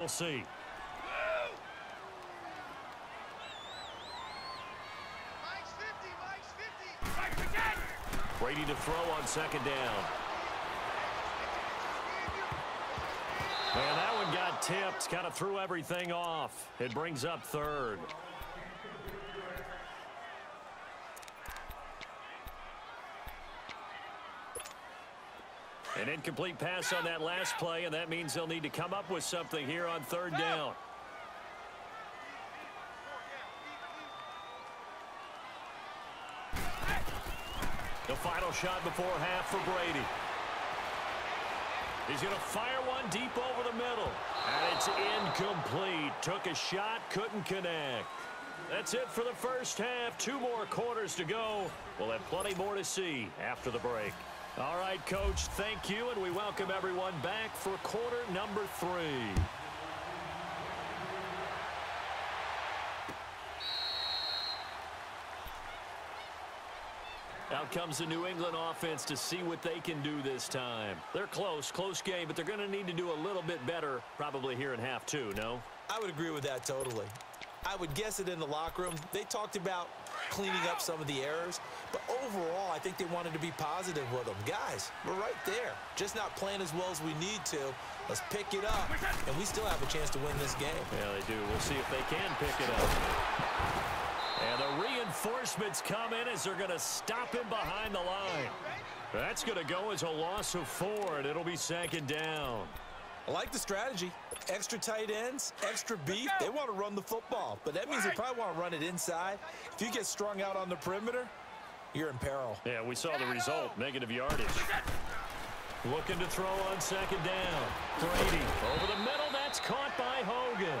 We'll see. Brady to throw on second down. And that one got tipped, kind of threw everything off. It brings up third. An incomplete pass on that last play, and that means they'll need to come up with something here on third down. The final shot before half for Brady. He's going to fire one deep over the middle. And it's incomplete. Took a shot, couldn't connect. That's it for the first half. 2 more quarters to go. We'll have plenty more to see after the break. All right, Coach, thank you, and we welcome everyone back for quarter number 3. Out comes the New England offense to see what they can do this time. They're close game, but they're going to need to do a little bit better probably here in half 2, no? I would agree with that totally. I would guess it in the locker room. They talked about cleaning up some of the errors, but overall, I think they wanted to be positive with them. Guys, we're right there. Just not playing as well as we need to. Let's pick it up, and we still have a chance to win this game. Yeah, they do. We'll see if they can pick it up. And the reinforcements come in as they're going to stop him behind the line. That's going to go as a loss of 4, and it'll be second down. I like the strategy. Extra tight ends, extra beef. They want to run the football, but that means they probably want to run it inside. If you get strung out on the perimeter, you're in peril. Yeah, we saw the result, negative yardage. Looking to throw on second down. Brady over the middle. That's caught by Hogan.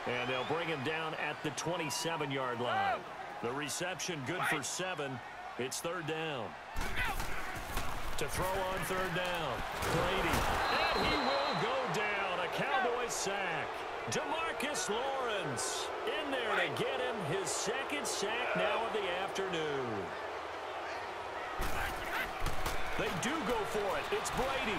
And they'll bring him down at the 27-yard line. The reception good for 7. It's third down. To throw on third down. Brady. And he will go down. A Cowboys sack. DeMarcus Lawrence in there to get him his second sack now of the afternoon. They do go for it. It's Brady.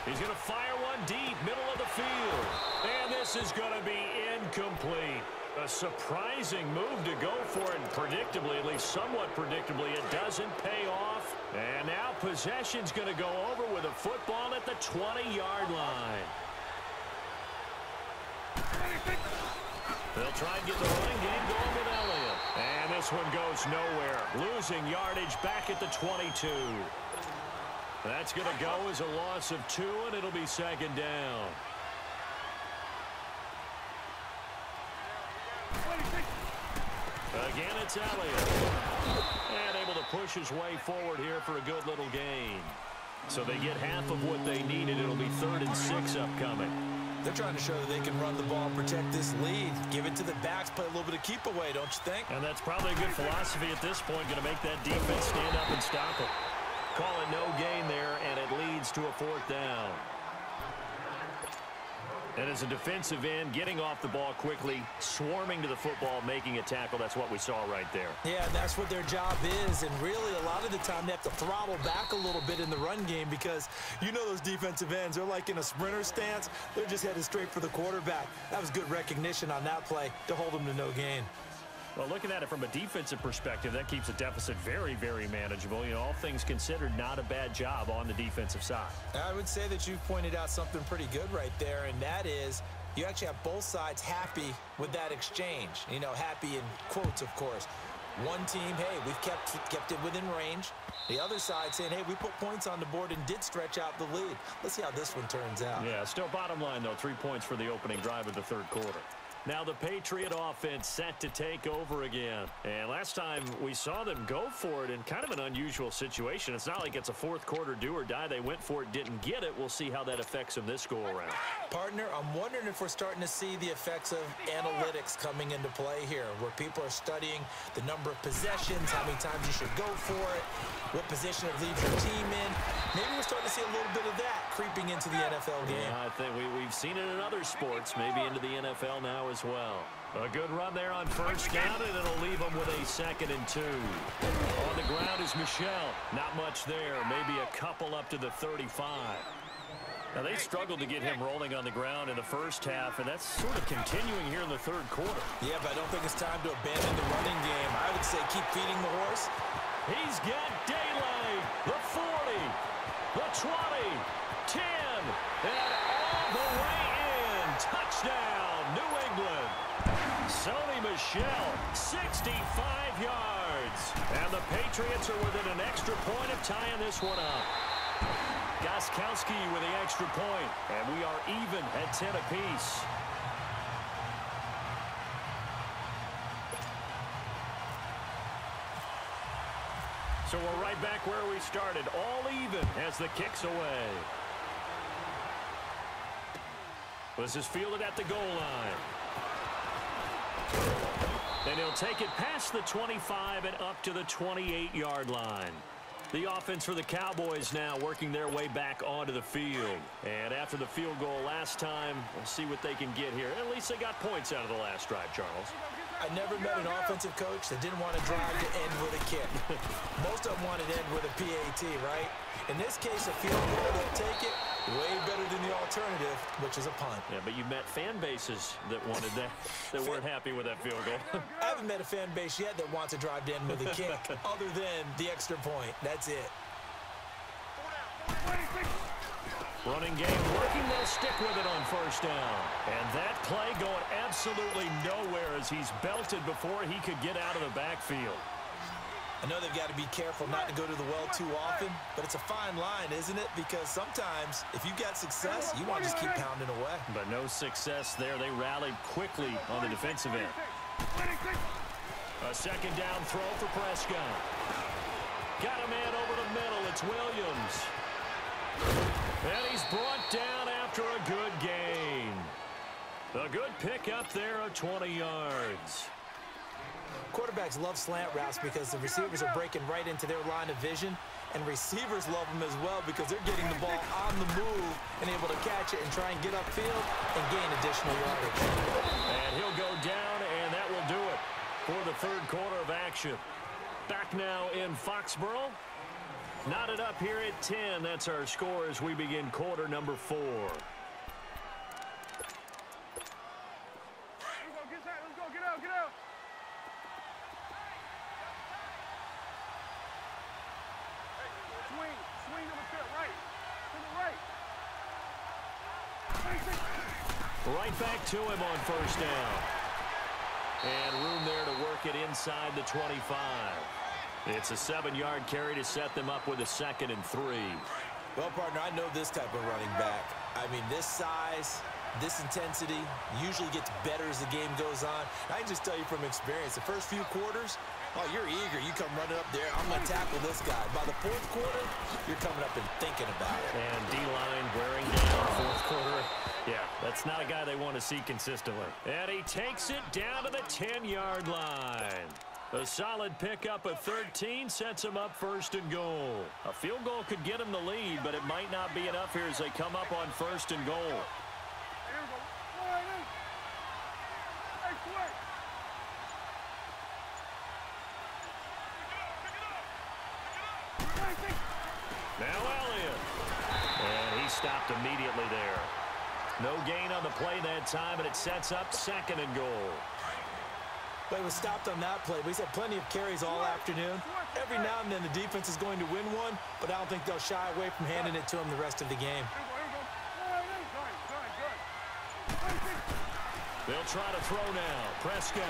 He's going to fire one deep, middle of the field. And this is going to be incomplete. A surprising move to go for it. Predictably, at least somewhat predictably, it doesn't pay off. And now possession's going to go over with a football at the 20-yard line. They'll try and get the running game going with Elliott. And this one goes nowhere. Losing yardage back at the 22. That's going to go as a loss of 2, and it'll be second down. Again, it's Elliott. And able to push his way forward here for a good little gain. So they get half of what they needed. It'll be 3rd and 6 upcoming. They're trying to show that they can run the ball and protect this lead. Give it to the backs, play a little bit of keep away, don't you think? And that's probably a good philosophy at this point. Going to make that defense stand up and stop it. Call it no gain there, and it leads to a 4th down. And as a defensive end, getting off the ball quickly, swarming to the football, making a tackle, that's what we saw right there. Yeah, that's what their job is, and really a lot of the time they have to throttle back a little bit in the run game because you know those defensive ends, they're like in a sprinter stance. They're just headed straight for the quarterback. That was good recognition on that play to hold them to no gain. Well, looking at it from a defensive perspective, that keeps a deficit very, very manageable. You know, all things considered, not a bad job on the defensive side. I would say that you've pointed out something pretty good right there, and that is you actually have both sides happy with that exchange. You know, happy in quotes, of course. One team, hey, we've kept it within range. The other side saying, hey, we put points on the board and did stretch out the lead. Let's see how this one turns out. Yeah, still bottom line, though, 3 points for the opening drive of the 3rd quarter. Now the Patriot offense set to take over again. And last time we saw them go for it in kind of an unusual situation. It's not like it's a 4th quarter do or die. They went for it, didn't get it. We'll see how that affects them this go-around. Partner, I'm wondering if we're starting to see the effects of analytics coming into play here, where people are studying the number of possessions, how many times you should go for it, what position it leaves your team in. Maybe we're starting to see a little bit of that creeping into the NFL game. Yeah, I think we've seen it in other sports, maybe into the NFL now as well. A good run there on 1st down, and it'll leave them with a 2nd and 2. On the ground is Michel. Not much there. Maybe a couple up to the 35. Now, they struggled to get him rolling on the ground in the first half, and that's sort of continuing here in the third quarter. Yeah, but I don't think it's time to abandon the running game. I would say keep feeding the horse. He's got daylight. The 40, the 20, 10, and all the way in. Touchdown, New England. Sony Michel, 65 yards. And the Patriots are within an extra point of tying this one up. Gostkowski with the extra point, and we are even at 10 apiece. So we're right back where we started, all even as the kick's away. This is fielded at the goal line. And he'll take it past the 25 and up to the 28-yard line. The offense for the Cowboys now working their way back onto the field. And after the field goal last time, we'll see what they can get here. At least they got points out of the last drive, Charles. I never met an offensive coach that didn't want to drive to end with a kick. Most of them wanted to end with a PAT, right? In this case, a field goal, they'll take it. Way better than the alternative, which is a punt. Yeah, but you met fan bases that wanted that, that weren't happy with that field goal. I haven't met a fan base yet that wants to drive to end with a kick, other than the extra point. That's it. Running game working, they'll stick with it on first down. And that play going absolutely nowhere as he's belted before he could get out of the backfield. I know they've got to be careful not to go to the well too often, but it's a fine line, isn't it? Because sometimes, if you got success, you want to just keep pounding away. But no success there. They rallied quickly on the defensive end. A second down throw for Prescott. Got a man over the middle. It's Williams. And he's brought down after a good gain. A good pickup there of 20 yards. Quarterbacks love slant routes because the receivers are breaking right into their line of vision, and receivers love them as well because they're getting the ball on the move and able to catch it and try and get upfield and gain additional yardage. And he'll go down, and that will do it for the third quarter of action. Back now in Foxborough. Knotted up here at 10. That's our score as we begin quarter number 4. Right back to him on first down. And room there to work it inside the 25. It's a 7-yard carry to set them up with a 2nd and 3. Well, partner, I know this type of running back. I mean, this size, this intensity usually gets better as the game goes on. I can just tell you from experience, the first few quarters, oh, you're eager. You come running up there. I'm going to tackle this guy. By the fourth quarter, you're coming up and thinking about it. And D-line wearing down fourth quarter. Yeah, that's not a guy they want to see consistently. And he takes it down to the 10-yard line. A solid pickup of 13 sets him up 1st and goal. A field goal could get him the lead, but it might not be enough here as they come up on 1st and goal. Now Elliott. And he stopped immediately there. No gain on the play that time, and it sets up 2nd and goal. But he was stopped on that play. He's had plenty of carries all afternoon. Every now and then the defense is going to win one, but I don't think they'll shy away from handing it to him the rest of the game. They'll try to throw now. Prescott.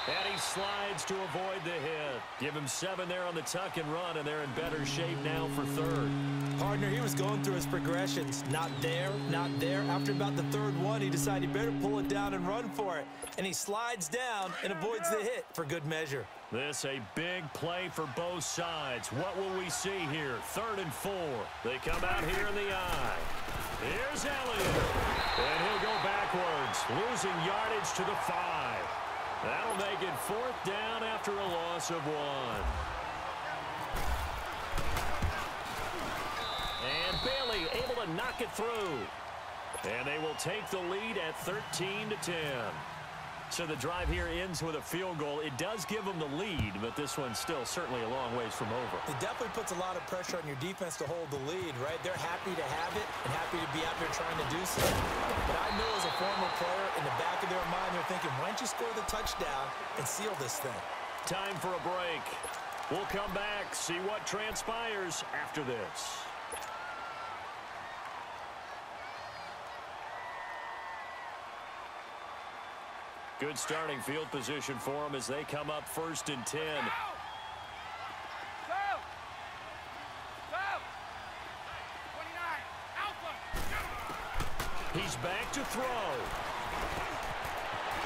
And he slides to avoid the hit. Give him 7 there on the tuck and run, and they're in better shape now for 3rd. Partner, he was going through his progressions. Not there, not there. After about the 3rd one, he decided he better pull it down and run for it. And he slides down and avoids the hit for good measure. This a big play for both sides. What will we see here? 3rd and 4. They come out here in the eye. Here's Elliott. And he'll go backwards, losing yardage to the 5. That'll make it 4th down after a loss of 1. And Bailey able to knock it through. And they will take the lead at 13-10. So the drive here ends with a field goal. It does give them the lead, but this one's still certainly a long ways from over. It definitely puts a lot of pressure on your defense to hold the lead, right? They're happy to have it and happy to be out there trying to do so. But I know as a former player, in the back of their mind, they're thinking, why don't you score the touchdown and seal this thing? Time for a break. We'll come back, see what transpires after this. Good starting field position for them as they come up 1st and 10. He's back to throw.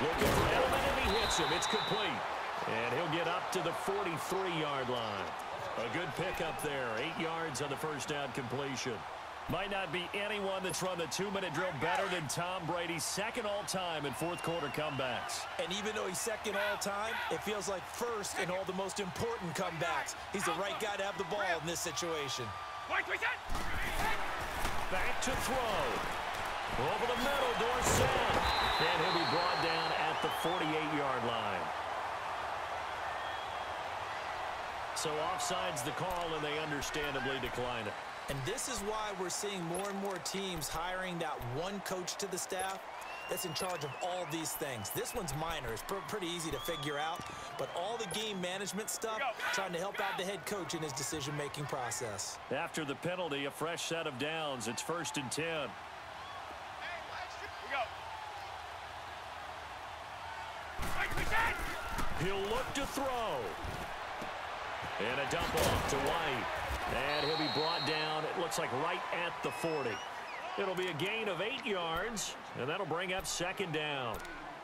Looking for Edelman, and he hits him. It's complete. And he'll get up to the 43-yard line. A good pickup there. 8 yards on the first down completion. Might not be anyone that's run the 2-minute drill better than Tom Brady. Second all-time in fourth-quarter comebacks. And even though he's second all-time, it feels like first in all the most important comebacks. He's the right guy to have the ball in this situation. Back to throw. Over the middle, Dorsett. And he'll be brought down at the 48-yard line. So offside's the call, and they understandably decline it. And this is why we're seeing more and more teams hiring that one coach to the staff that's in charge of all these things. This one's minor. It's pretty easy to figure out. But all the game management stuff, trying to help out the head coach in his decision-making process. After the penalty, a fresh set of downs. It's 1st and 10. He'll look to throw. And a dump off to White. And he'll be brought down, it looks like right at the 40. It'll be a gain of 8 yards, and that'll bring up 2nd down.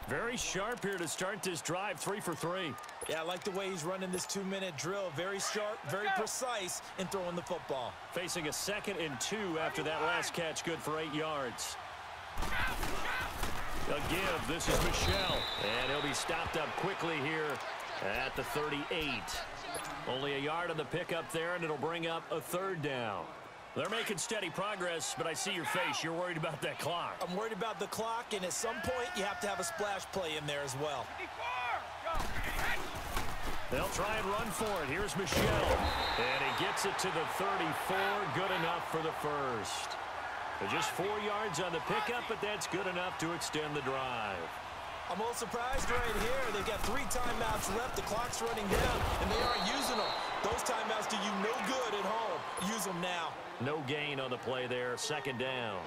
Very sharp here to start this drive, 3 for 3. Yeah, I like the way he's running this 2-minute drill. Very sharp, very precise in throwing the football. Facing a 2nd and 2 after that last catch, good for 8 yards. A give, this is Michel. And he'll be stopped up quickly here at the 38. Only a yard on the pickup there, and it'll bring up a 3rd down. They're making steady progress, but I see your face. You're worried about that clock. I'm worried about the clock, and at some point, you have to have a splash play in there as well. They'll try and run for it. Here's Michel. And he gets it to the 34. Good enough for the first. Just 4 yards on the pickup, but that's good enough to extend the drive. I'm a little surprised right here. They've got 3 timeouts left. The clock's running down, and they aren't using them. Those timeouts do you no good at home. Use them now. No gain on the play there. 2nd down.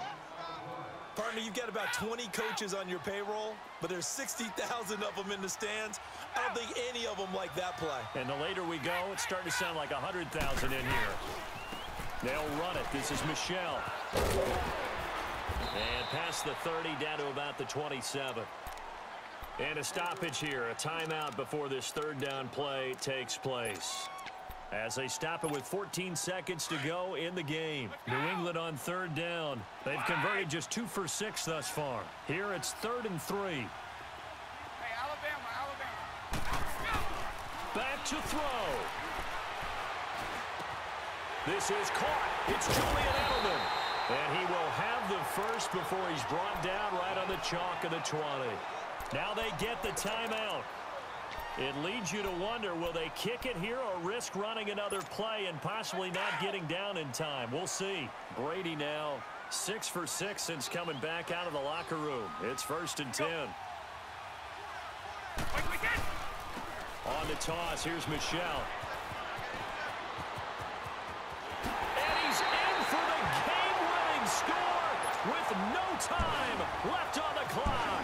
Partner, you've got about 20 coaches on your payroll, but there's 60,000 of them in the stands. I don't think any of them like that play. And the later we go, it's starting to sound like 100,000 in here. They'll run it. This is Michel. And past the 30, down to about the 27. And a stoppage here, a timeout before this 3rd down play takes place. As they stop it with 14 seconds to go in the game. New England on 3rd down. They've converted just 2 for 6 thus far. Here it's 3rd and 3. Hey, Alabama. Back to throw. This is caught. It's Julian Edelman. And he will have the first before he's brought down right on the chalk of the 20. Now they get the timeout. It leads you to wonder, will they kick it here or risk running another play and possibly not getting down in time? We'll see. Brady now 6 for 6 since coming back out of the locker room. It's 1st and 10. On the toss, here's Michel. And he's in for the game-winning score with no time left on the clock.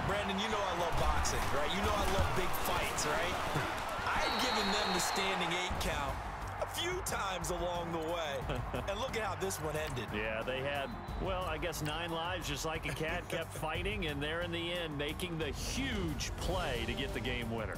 Brandon, you know I love boxing, right? You know I love big fights, right? I've given them the standing 8 count a few times along the way. And look at how this one ended. Yeah, they had, well, I guess 9 lives, just like a cat, kept fighting, and they're in the end making the huge play to get the game winner.